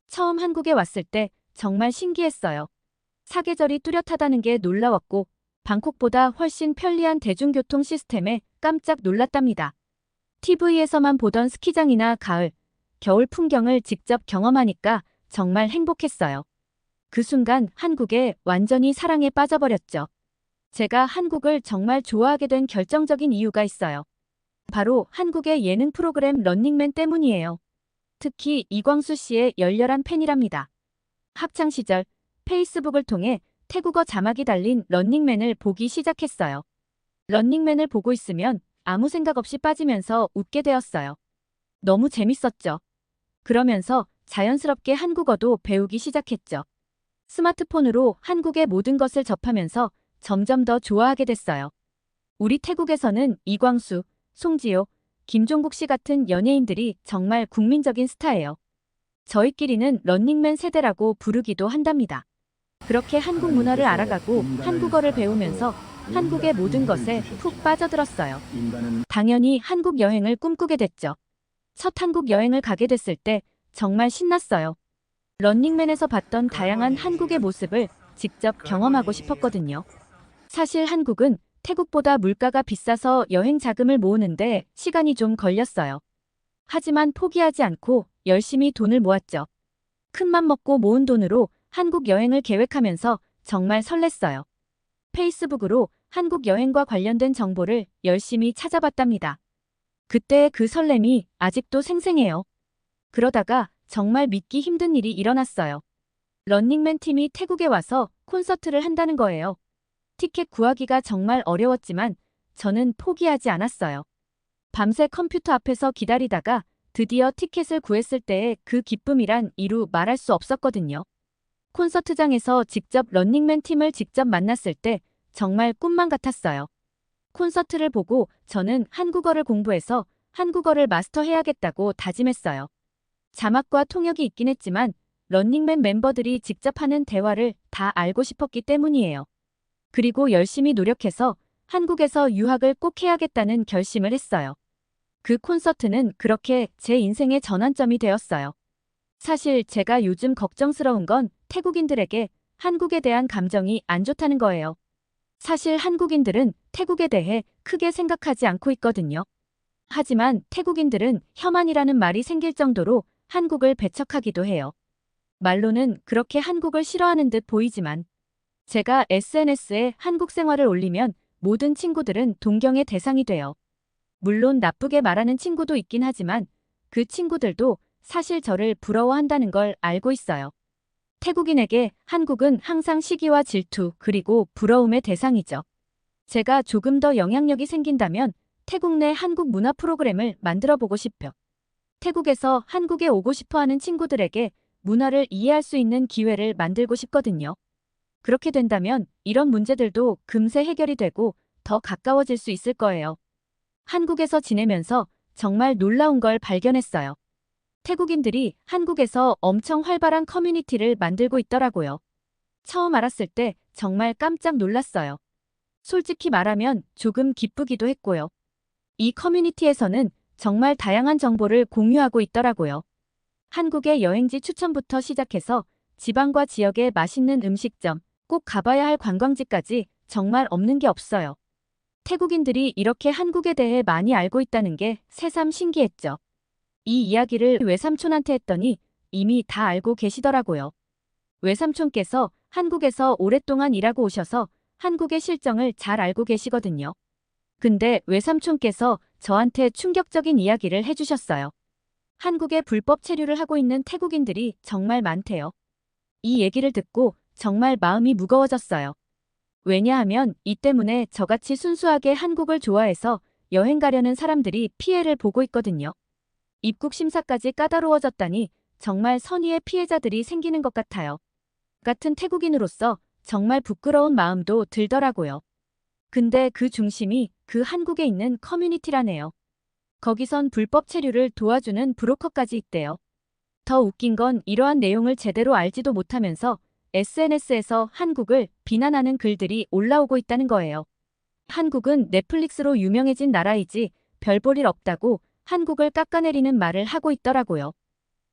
처음 한국에 왔을 때 정말 신기했어요. 사계절이 뚜렷하다는 게 놀라웠고 방콕보다 훨씬 편리한 대중교통 시스템에 깜짝 놀랐답니다. TV에서만 보던 스키장이나 가을, 겨울 풍경을 직접 경험하니까 정말 행복했어요. 그 순간 한국에 완전히 사랑에 빠져버렸죠. 제가 한국을 정말 좋아하게 된 결정적인 이유가 있어요. 바로 한국의 예능 프로그램 런닝맨 때문이에요. 특히 이광수 씨의 열렬한 팬이랍니다. 학창시절 페이스북을 통해 태국어 자막이 달린 런닝맨을 보기 시작했어요. 런닝맨을 보고 있으면 아무 생각 없이 빠지면서 웃게 되었어요. 너무 재밌었죠. 그러면서 자연스럽게 한국어도 배우기 시작했죠. 스마트폰으로 한국의 모든 것을 접하면서 점점 더 좋아하게 됐어요. 우리 태국에서는 이광수, 송지효, 김종국 씨 같은 연예인들이 정말 국민적인 스타예요. 저희끼리는 런닝맨 세대라고 부르기도 한답니다. 그렇게 한국 문화를 알아가고 한국어를 배우면서 한국의 모든 것에 푹 빠져들었어요. 당연히 한국 여행을 꿈꾸게 됐죠. 첫 한국 여행을 가게 됐을 때 정말 신났어요. 런닝맨에서 봤던 다양한 한국의 모습을 직접 경험하고 싶었거든요. 사실 한국은 태국보다 물가가 비싸서 여행 자금을 모으는데 시간이 좀 걸렸어요. 하지만 포기하지 않고 열심히 돈을 모았죠. 큰맘 먹고 모은 돈으로 한국 여행을 계획하면서 정말 설렜어요. 페이스북으로 한국 여행과 관련된 정보를 열심히 찾아봤답니다. 그때의 그 설렘이 아직도 생생해요. 그러다가 정말 믿기 힘든 일이 일어났어요. 런닝맨 팀이 태국에 와서 콘서트를 한다는 거예요. 티켓 구하기가 정말 어려웠지만 저는 포기하지 않았어요. 밤새 컴퓨터 앞에서 기다리다가 드디어 티켓을 구했을 때의 그 기쁨이란 이루 말할 수 없었거든요. 콘서트장에서 직접 런닝맨 팀을 직접 만났을 때 정말 꿈만 같았어요. 콘서트를 보고 저는 한국어를 공부해서 한국어를 마스터해야겠다고 다짐했어요. 자막과 통역이 있긴 했지만 런닝맨 멤버들이 직접 하는 대화를 다 알고 싶었기 때문이에요. 그리고 열심히 노력해서 한국에서 유학을 꼭 해야겠다는 결심을 했어요. 그 콘서트는 그렇게 제 인생의 전환점이 되었어요. 사실 제가 요즘 걱정스러운 건 태국인들에게 한국에 대한 감정이 안 좋다는 거예요. 사실 한국인들은 태국에 대해 크게 생각하지 않고 있거든요. 하지만 태국인들은 혐한이라는 말이 생길 정도로 한국을 배척하기도 해요. 말로는 그렇게 한국을 싫어하는 듯 보이지만 제가 SNS에 한국 생활을 올리면 모든 친구들은 동경의 대상이 돼요. 물론 나쁘게 말하는 친구도 있긴 하지만 그 친구들도 사실 저를 부러워한다는 걸 알고 있어요. 태국인에게 한국은 항상 시기와 질투 그리고 부러움의 대상이죠. 제가 조금 더 영향력이 생긴다면 태국 내 한국 문화 프로그램을 만들어 보고 싶어요. 태국에서 한국에 오고 싶어 하는 친구들에게 문화를 이해할 수 있는 기회를 만들고 싶거든요. 그렇게 된다면 이런 문제들도 금세 해결이 되고 더 가까워질 수 있을 거예요. 한국에서 지내면서 정말 놀라운 걸 발견했어요. 태국인들이 한국에서 엄청 활발한 커뮤니티를 만들고 있더라고요. 처음 알았을 때 정말 깜짝 놀랐어요. 솔직히 말하면 조금 기쁘기도 했고요. 이 커뮤니티에서는 정말 다양한 정보를 공유하고 있더라고요. 한국의 여행지 추천부터 시작해서 지방과 지역의 맛있는 음식점, 꼭 가봐야 할 관광지까지 정말 없는 게 없어요. 태국인들이 이렇게 한국에 대해 많이 알고 있다는 게 새삼 신기했죠. 이 이야기를 외삼촌한테 했더니 이미 다 알고 계시더라고요. 외삼촌께서 한국에서 오랫동안 일하고 오셔서 한국의 실정을 잘 알고 계시거든요. 근데 외삼촌께서 저한테 충격적인 이야기를 해주셨어요. 한국에 불법 체류를 하고 있는 태국인들이 정말 많대요. 이 얘기를 듣고 정말 마음이 무거워졌어요. 왜냐하면 이 때문에 저같이 순수하게 한국을 좋아해서 여행 가려는 사람들이 피해를 보고 있거든요. 입국 심사까지 까다로워졌다니 정말 선의의 피해자들이 생기는 것 같아요. 같은 태국인으로서 정말 부끄러운 마음도 들더라고요. 근데 그 중심이 그 한국에 있는 커뮤니티라네요. 거기선 불법 체류를 도와주는 브로커까지 있대요. 더 웃긴 건 이러한 내용을 제대로 알지도 못하면서 SNS에서 한국을 비난하는 글들이 올라오고 있다는 거예요. 한국은 넷플릭스로 유명해진 나라이지 별 볼 일 없다고 한국을 깎아내리는 말을 하고 있더라고요.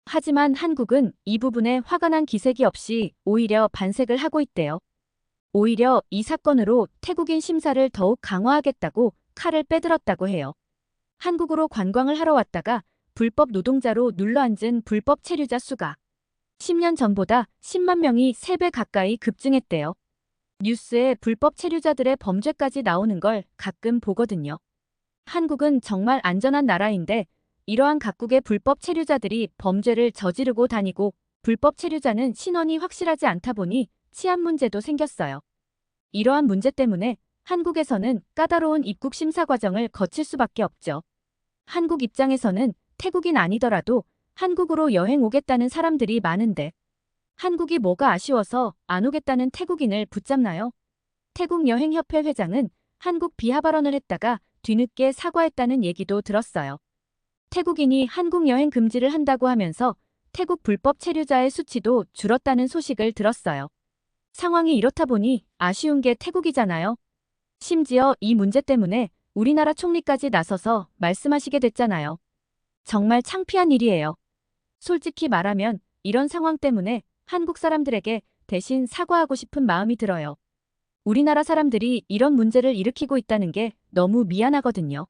하지만 한국은 이 부분에 화가 난 기색이 없이 오히려 반색을 하고 있대요. 오히려 이 사건으로 태국인 심사를 더욱 강화하겠다고 칼을 빼들었다고 해요. 한국으로 관광을 하러 왔다가 불법 노동자로 눌러앉은 불법 체류자 수가 10년 전보다 10만 명이 3배 가까이 급증했대요. 뉴스에 불법 체류자들의 범죄까지 나오는 걸 가끔 보거든요. 한국은 정말 안전한 나라인데 이러한 각국의 불법 체류자들이 범죄를 저지르고 다니고 불법 체류자는 신원이 확실하지 않다 보니 치안 문제도 생겼어요. 이러한 문제 때문에 한국에서는 까다로운 입국 심사 과정을 거칠 수밖에 없죠. 한국 입장에서는 태국인 아니더라도 한국으로 여행 오겠다는 사람들이 많은데 한국이 뭐가 아쉬워서 안 오겠다는 태국인을 붙잡나요? 태국 여행협회 회장은 한국 비하 발언을 했다가 뒤늦게 사과했다는 얘기도 들었어요. 태국인이 한국 여행 금지를 한다고 하면서 태국 불법 체류자의 수치도 줄었다는 소식을 들었어요. 상황이 이렇다 보니 아쉬운 게 태국이잖아요. 심지어 이 문제 때문에 우리나라 총리까지 나서서 말씀하시게 됐잖아요. 정말 창피한 일이에요. 솔직히 말하면 이런 상황 때문에 한국 사람들에게 대신 사과하고 싶은 마음이 들어요. 우리나라 사람들이 이런 문제를 일으키고 있다는 게 너무 미안하거든요.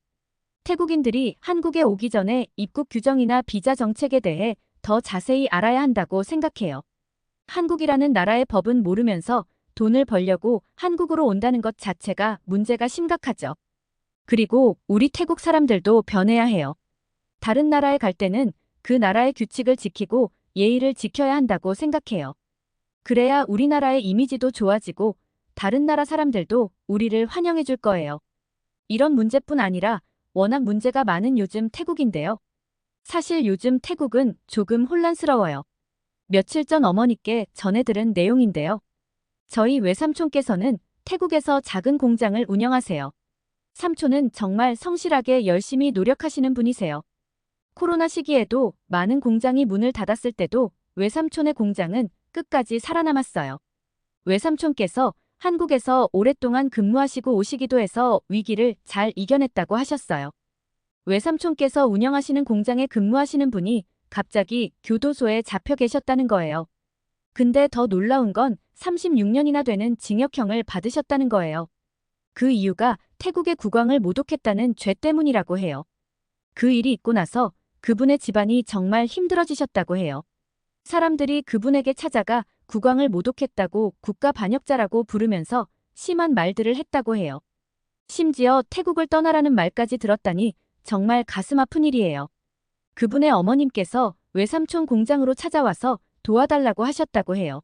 태국인들이 한국에 오기 전에 입국 규정이나 비자 정책에 대해 더 자세히 알아야 한다고 생각해요. 한국이라는 나라의 법은 모르면서 돈을 벌려고 한국으로 온다는 것 자체가 문제가 심각하죠. 그리고 우리 태국 사람들도 변해야 해요. 다른 나라에 갈 때는 그 나라의 규칙을 지키고 예의를 지켜야 한다고 생각해요. 그래야 우리나라의 이미지도 좋아지고 다른 나라 사람들도 우리를 환영해 줄 거예요. 이런 문제뿐 아니라 워낙 문제가 많은 요즘 태국인데요. 사실 요즘 태국은 조금 혼란스러워요. 며칠 전 어머니께 전해 들은 내용인데요. 저희 외삼촌께서는 태국에서 작은 공장을 운영하세요. 삼촌은 정말 성실하게 열심히 노력하시는 분이세요. 코로나 시기에도 많은 공장이 문을 닫았을 때도 외삼촌의 공장은 끝까지 살아남았어요. 외삼촌께서 한국에서 오랫동안 근무하시고 오시기도 해서 위기를 잘 이겨냈다고 하셨어요. 외삼촌께서 운영하시는 공장에 근무하시는 분이 갑자기 교도소에 잡혀 계셨다는 거예요. 근데 더 놀라운 건 36년이나 되는 징역형을 받으셨다는 거예요. 그 이유가 태국의 국왕을 모독했다는 죄 때문이라고 해요. 그 일이 있고 나서 그분의 집안이 정말 힘들어지셨다고 해요. 사람들이 그분에게 찾아가 국왕을 모독했다고 국가 반역자라고 부르면서 심한 말들을 했다고 해요. 심지어 태국을 떠나라는 말까지 들었다니 정말 가슴 아픈 일이에요. 그분의 어머님께서 외삼촌 공장으로 찾아와서 도와달라고 하셨다고 해요.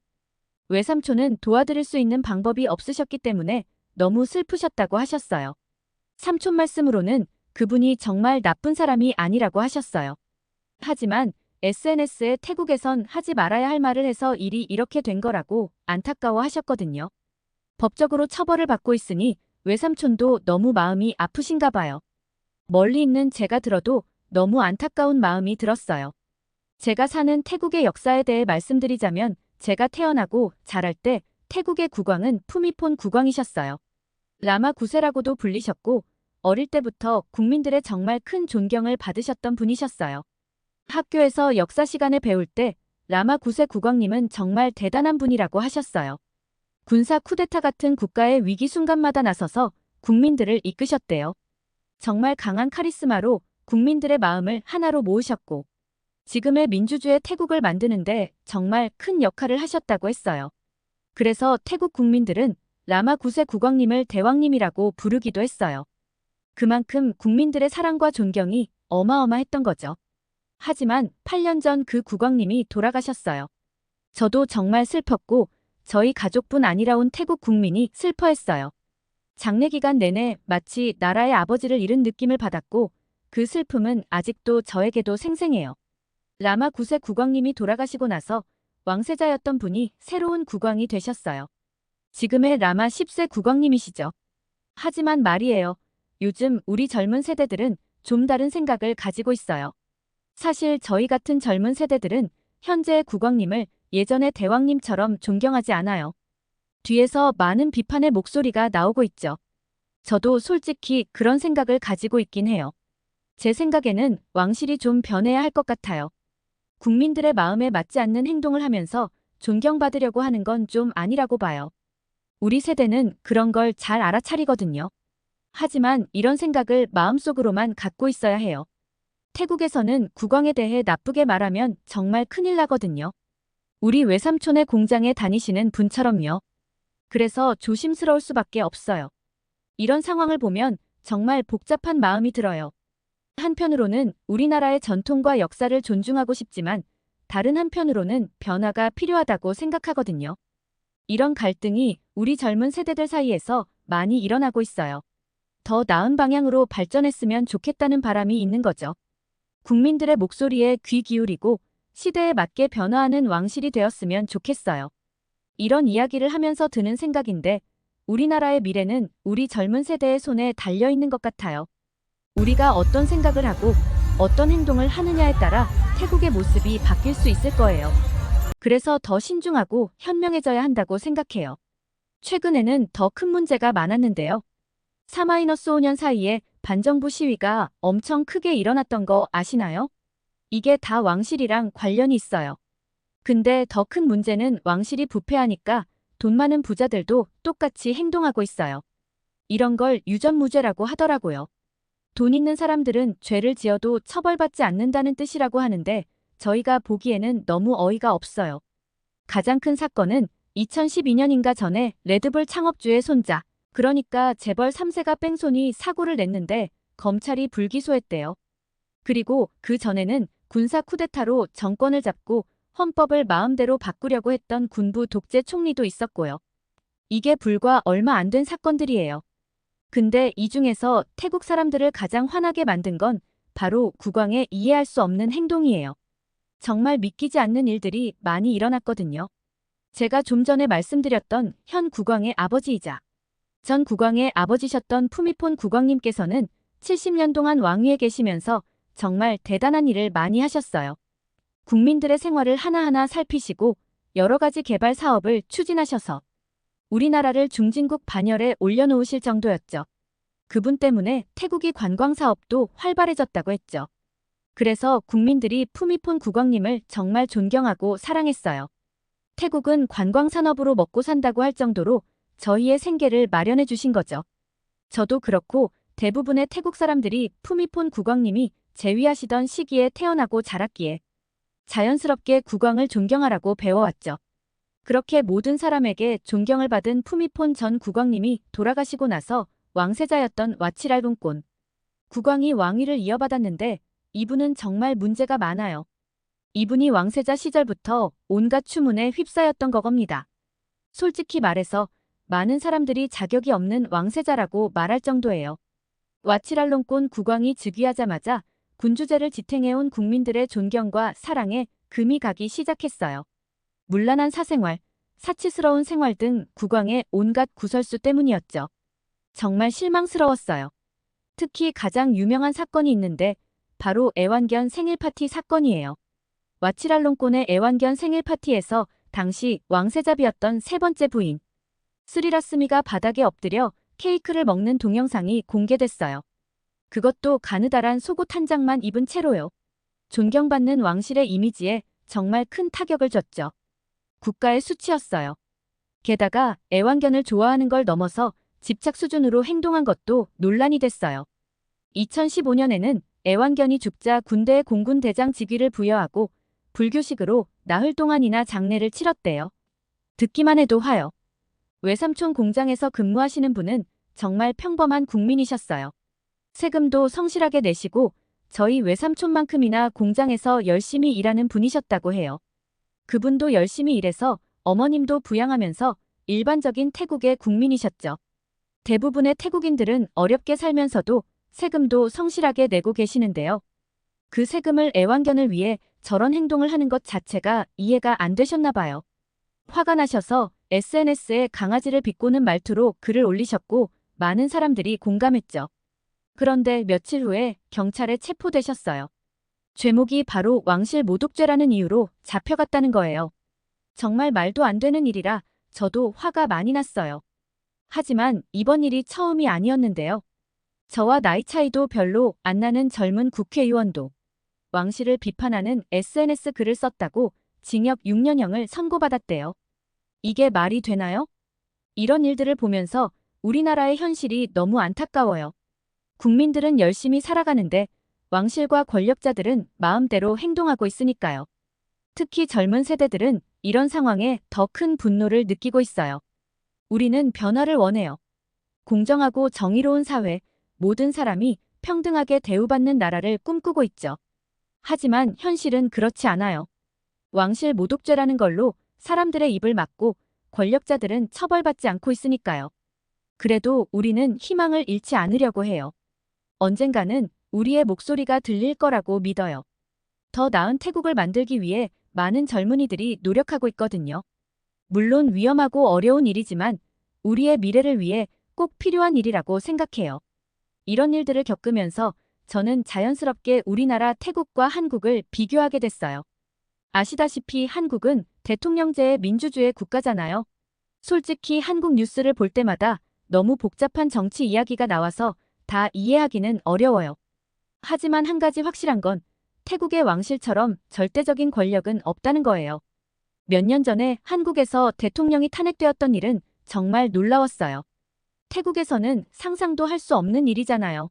외삼촌은 도와드릴 수 있는 방법이 없으셨기 때문에 너무 슬프셨다고 하셨어요. 삼촌 말씀으로는 그분이 정말 나쁜 사람이 아니라고 하셨어요. 하지만 SNS에 태국에선 하지 말아야 할 말을 해서 일이 이렇게 된 거라고 안타까워 하셨거든요. 법적으로 처벌을 받고 있으니 외삼촌도 너무 마음이 아프신가 봐요. 멀리 있는 제가 들어도 너무 안타까운 마음이 들었어요. 제가 사는 태국의 역사에 대해 말씀드리자면 제가 태어나고 자랄 때 태국의 국왕은 푸미폰 국왕이셨어요. 라마 9세라고도 불리셨고 어릴 때부터 국민들의 정말 큰 존경을 받으셨던 분이셨어요. 학교에서 역사 시간에 배울 때 라마 9세 국왕님은 정말 대단한 분이라고 하셨어요. 군사 쿠데타 같은 국가의 위기 순간마다 나서서 국민들을 이끄셨대요. 정말 강한 카리스마로 국민들의 마음을 하나로 모으셨고 지금의 민주주의 태국을 만드는데 정말 큰 역할을 하셨다고 했어요. 그래서 태국 국민들은 라마 9세 국왕님을 대왕님이라고 부르기도 했어요. 그만큼 국민들의 사랑과 존경이 어마어마했던 거죠. 하지만 8년 전 그 국왕님이 돌아가셨어요. 저도 정말 슬펐고 저희 가족뿐 아니라 온 태국 국민이 슬퍼했어요. 장례 기간 내내 마치 나라의 아버지를 잃은 느낌을 받았고 그 슬픔은 아직도 저에게도 생생해요. 라마 9세 국왕님이 돌아가시고 나서 왕세자였던 분이 새로운 국왕이 되셨어요. 지금의 라마 10세 국왕님이시죠. 하지만 말이에요. 요즘 우리 젊은 세대들은 좀 다른 생각을 가지고 있어요. 사실 저희 같은 젊은 세대들은 현재의 국왕님을 예전의 대왕님처럼 존경하지 않아요. 뒤에서 많은 비판의 목소리가 나오고 있죠. 저도 솔직히 그런 생각을 가지고 있긴 해요. 제 생각에는 왕실이 좀 변해야 할 것 같아요. 국민들의 마음에 맞지 않는 행동을 하면서 존경받으려고 하는 건 좀 아니라고 봐요. 우리 세대는 그런 걸 잘 알아차리거든요. 하지만 이런 생각을 마음속으로만 갖고 있어야 해요. 태국에서는 국왕에 대해 나쁘게 말하면 정말 큰일 나거든요. 우리 외삼촌의 공장에 다니시는 분처럼요. 그래서 조심스러울 수밖에 없어요. 이런 상황을 보면 정말 복잡한 마음이 들어요. 한편으로는 우리나라의 전통과 역사를 존중하고 싶지만 다른 한편으로는 변화가 필요하다고 생각하거든요. 이런 갈등이 우리 젊은 세대들 사이에서 많이 일어나고 있어요. 더 나은 방향으로 발전했으면 좋겠다는 바람이 있는 거죠. 국민들의 목소리에 귀 기울이고 시대에 맞게 변화하는 왕실이 되었으면 좋겠어요. 이런 이야기를 하면서 드는 생각인데 우리나라의 미래는 우리 젊은 세대의 손에 달려 있는 것 같아요. 우리가 어떤 생각을 하고 어떤 행동을 하느냐에 따라 태국의 모습이 바뀔 수 있을 거예요. 그래서 더 신중하고 현명해져야 한다고 생각해요. 최근에는 더 큰 문제가 많았는데요. 4-5년 사이에 반정부 시위가 엄청 크게 일어났던 거 아시나요? 이게 다 왕실이랑 관련이 있어요. 근데 더 큰 문제는 왕실이 부패하니까 돈 많은 부자들도 똑같이 행동하고 있어요. 이런 걸 유전무죄라고 하더라고요. 돈 있는 사람들은 죄를 지어도 처벌받지 않는다는 뜻이라고 하는데 저희가 보기에는 너무 어이가 없어요. 가장 큰 사건은 2012년인가 전에 레드불 창업주의 손자, 그러니까 재벌 3세가 뺑소니 사고를 냈는데 검찰이 불기소했대요. 그리고 그 전에는 군사 쿠데타로 정권을 잡고 헌법을 마음대로 바꾸려고 했던 군부 독재 총리도 있었고요. 이게 불과 얼마 안 된 사건들이에요. 근데 이 중에서 태국 사람들을 가장 화나게 만든 건 바로 국왕의 이해할 수 없는 행동이에요. 정말 믿기지 않는 일들이 많이 일어났거든요. 제가 좀 전에 말씀드렸던 현 국왕의 아버지이자 전 국왕의 아버지셨던 푸미폰 국왕님께서는 70년 동안 왕위에 계시면서 정말 대단한 일을 많이 하셨어요. 국민들의 생활을 하나하나 살피시고 여러 가지 개발 사업을 추진하셔서 우리나라를 중진국 반열에 올려놓으실 정도였죠. 그분 때문에 태국이 관광 사업도 활발해졌다고 했죠. 그래서 국민들이 푸미폰 국왕님을 정말 존경하고 사랑했어요. 태국은 관광 산업으로 먹고 산다고 할 정도로 저희의 생계를 마련해 주신 거죠. 저도 그렇고 대부분의 태국 사람들이 푸미폰 국왕님이 재위하시던 시기에 태어나고 자랐기에 자연스럽게 국왕을 존경하라고 배워왔죠. 그렇게 모든 사람에게 존경을 받은 푸미폰 전 국왕님이 돌아가시고 나서 왕세자였던 와치랄룬꼰 국왕이 왕위를 이어받았는데 이분은 정말 문제가 많아요. 이분이 왕세자 시절부터 온갖 추문에 휩싸였던 거겁니다. 솔직히 말해서 많은 사람들이 자격이 없는 왕세자라고 말할 정도예요. 와치랄룬꼰 국왕이 즉위하자마자 군주제를 지탱해온 국민들의 존경과 사랑에 금이 가기 시작했어요. 문란한 사생활, 사치스러운 생활 등 국왕의 온갖 구설수 때문이었죠. 정말 실망스러웠어요. 특히 가장 유명한 사건이 있는데 바로 애완견 생일 파티 사건이에요. 와치랄룬꼰의 애완견 생일 파티에서 당시 왕세자비였던 세 번째 부인 스리라스미가 바닥에 엎드려 케이크를 먹는 동영상이 공개됐어요. 그것도 가느다란 속옷 한 장만 입은 채로요. 존경받는 왕실의 이미지에 정말 큰 타격을 줬죠. 국가의 수치였어요. 게다가 애완견을 좋아하는 걸 넘어서 집착 수준으로 행동한 것도 논란이 됐어요. 2015년에는 애완견이 죽자 군대에 공군 대장 직위를 부여하고 불교식으로 나흘 동안이나 장례를 치렀대요. 듣기만 해도 화요. 외삼촌 공장에서 근무하시는 분은 정말 평범한 국민이셨어요. 세금도 성실하게 내시고 저희 외삼촌만큼이나 공장에서 열심히 일하는 분이셨다고 해요. 그분도 열심히 일해서 어머님도 부양하면서 일반적인 태국의 국민이셨죠. 대부분의 태국인들은 어렵게 살면서도 세금도 성실하게 내고 계시는데요. 그 세금을 애완견을 위해 저런 행동을 하는 것 자체가 이해가 안 되셨나 봐요. 화가 나셔서 SNS에 강아지를 비꼬는 말투로 글을 올리셨고 많은 사람들이 공감했죠. 그런데 며칠 후에 경찰에 체포되셨어요. 죄목이 바로 왕실 모독죄라는 이유로 잡혀갔다는 거예요. 정말 말도 안 되는 일이라 저도 화가 많이 났어요. 하지만 이번 일이 처음이 아니었는데요. 저와 나이 차이도 별로 안 나는 젊은 국회의원도 왕실을 비판하는 SNS 글을 썼다고 징역 6년형을 선고받았대요. 이게 말이 되나요? 이런 일들을 보면서 우리나라의 현실이 너무 안타까워요. 국민들은 열심히 살아가는데 왕실과 권력자들은 마음대로 행동하고 있으니까요. 특히 젊은 세대들은 이런 상황에 더 큰 분노를 느끼고 있어요. 우리는 변화를 원해요. 공정하고 정의로운 사회, 모든 사람이 평등하게 대우받는 나라를 꿈꾸고 있죠. 하지만 현실은 그렇지 않아요. 왕실 모독죄라는 걸로 사람들의 입을 막고 권력자들은 처벌받지 않고 있으니까요. 그래도 우리는 희망을 잃지 않으려고 해요. 언젠가는 우리의 목소리가 들릴 거라고 믿어요. 더 나은 태국을 만들기 위해 많은 젊은이들이 노력하고 있거든요. 물론 위험하고 어려운 일이지만 우리의 미래를 위해 꼭 필요한 일이라고 생각해요. 이런 일들을 겪으면서 저는 자연스럽게 우리나라 태국과 한국을 비교하게 됐어요. 아시다시피 한국은 대통령제의 민주주의 국가잖아요. 솔직히 한국 뉴스를 볼 때마다 너무 복잡한 정치 이야기가 나와서 다 이해하기는 어려워요. 하지만 한 가지 확실한 건 태국의 왕실처럼 절대적인 권력은 없다는 거예요. 몇 년 전에 한국에서 대통령이 탄핵되었던 일은 정말 놀라웠어요. 태국에서는 상상도 할 수 없는 일이잖아요.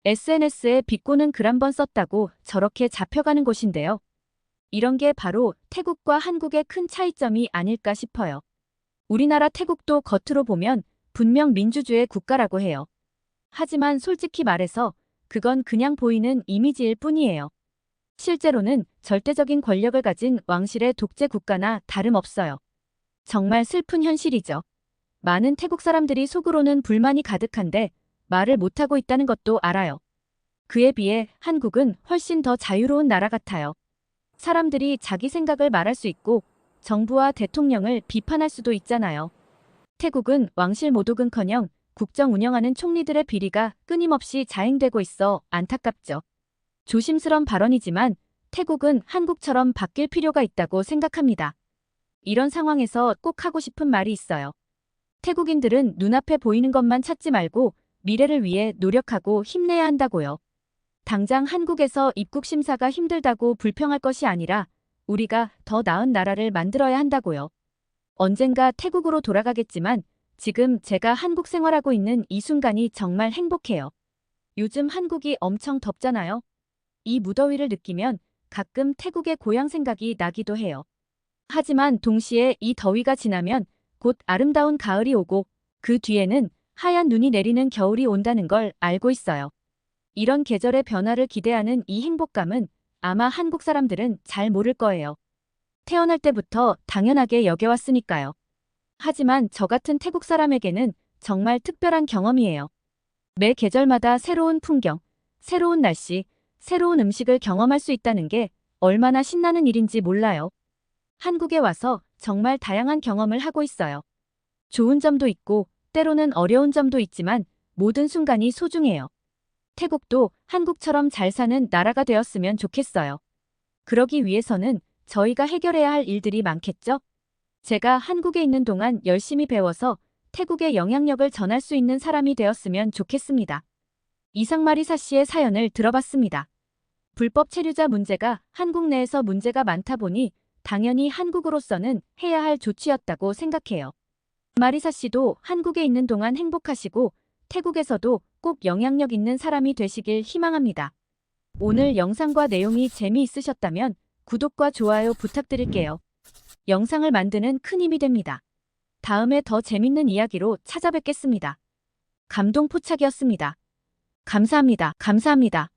SNS에 비꼬는 글 한 번 썼다고 저렇게 잡혀가는 곳인데요. 이런 게 바로 태국과 한국의 큰 차이점이 아닐까 싶어요. 우리나라 태국도 겉으로 보면 분명 민주주의 국가라고 해요. 하지만 솔직히 말해서 그건 그냥 보이는 이미지일 뿐이에요. 실제로는 절대적인 권력을 가진 왕실의 독재 국가나 다름없어요. 정말 슬픈 현실이죠. 많은 태국 사람들이 속으로는 불만이 가득한데 말을 못하고 있다는 것도 알아요. 그에 비해 한국은 훨씬 더 자유로운 나라 같아요. 사람들이 자기 생각을 말할 수 있고 정부와 대통령을 비판할 수도 있잖아요. 태국은 왕실 모독은커녕 국정 운영하는 총리들의 비리가 끊임없이 자행되고 있어 안타깝죠. 조심스런 발언이지만 태국은 한국처럼 바뀔 필요가 있다고 생각합니다. 이런 상황에서 꼭 하고 싶은 말이 있어요. 태국인들은 눈앞에 보이는 것만 찾지 말고 미래를 위해 노력하고 힘내야 한다고요. 당장 한국에서 입국 심사가 힘들다고 불평할 것이 아니라 우리가 더 나은 나라를 만들어야 한다고요. 언젠가 태국으로 돌아가겠지만 지금 제가 한국 생활하고 있는 이 순간이 정말 행복해요. 요즘 한국이 엄청 덥잖아요. 이 무더위를 느끼면 가끔 태국의 고향 생각이 나기도 해요. 하지만 동시에 이 더위가 지나면 곧 아름다운 가을이 오고 그 뒤에는 하얀 눈이 내리는 겨울이 온다는 걸 알고 있어요. 이런 계절의 변화를 기대하는 이 행복감은 아마 한국 사람들은 잘 모를 거예요. 태어날 때부터 당연하게 여겨왔으니까요. 하지만 저 같은 태국 사람에게는 정말 특별한 경험이에요. 매 계절마다 새로운 풍경, 새로운 날씨, 새로운 음식을 경험할 수 있다는 게 얼마나 신나는 일인지 몰라요. 한국에 와서 정말 다양한 경험을 하고 있어요. 좋은 점도 있고 때로는 어려운 점도 있지만 모든 순간이 소중해요. 태국도 한국처럼 잘 사는 나라가 되었으면 좋겠어요. 그러기 위해서는 저희가 해결해야 할 일들이 많겠죠? 제가 한국에 있는 동안 열심히 배워서 태국의 영향력을 전할 수 있는 사람이 되었으면 좋겠습니다. 이상마리사 씨의 사연을 들어봤습니다. 불법 체류자 문제가 한국 내에서 문제가 많다 보니 당연히 한국으로서는 해야 할 조치였다고 생각해요. 마리사 씨도 한국에 있는 동안 행복하시고 태국에서도 꼭 영향력 있는 사람이 되시길 희망합니다. 오늘 영상과 내용이 재미있으셨다면 구독과 좋아요 부탁드릴게요. 영상을 만드는 큰 힘이 됩니다. 다음에 더 재밌는 이야기로 찾아뵙겠습니다. 감동포착이었습니다. 감사합니다. 감사합니다.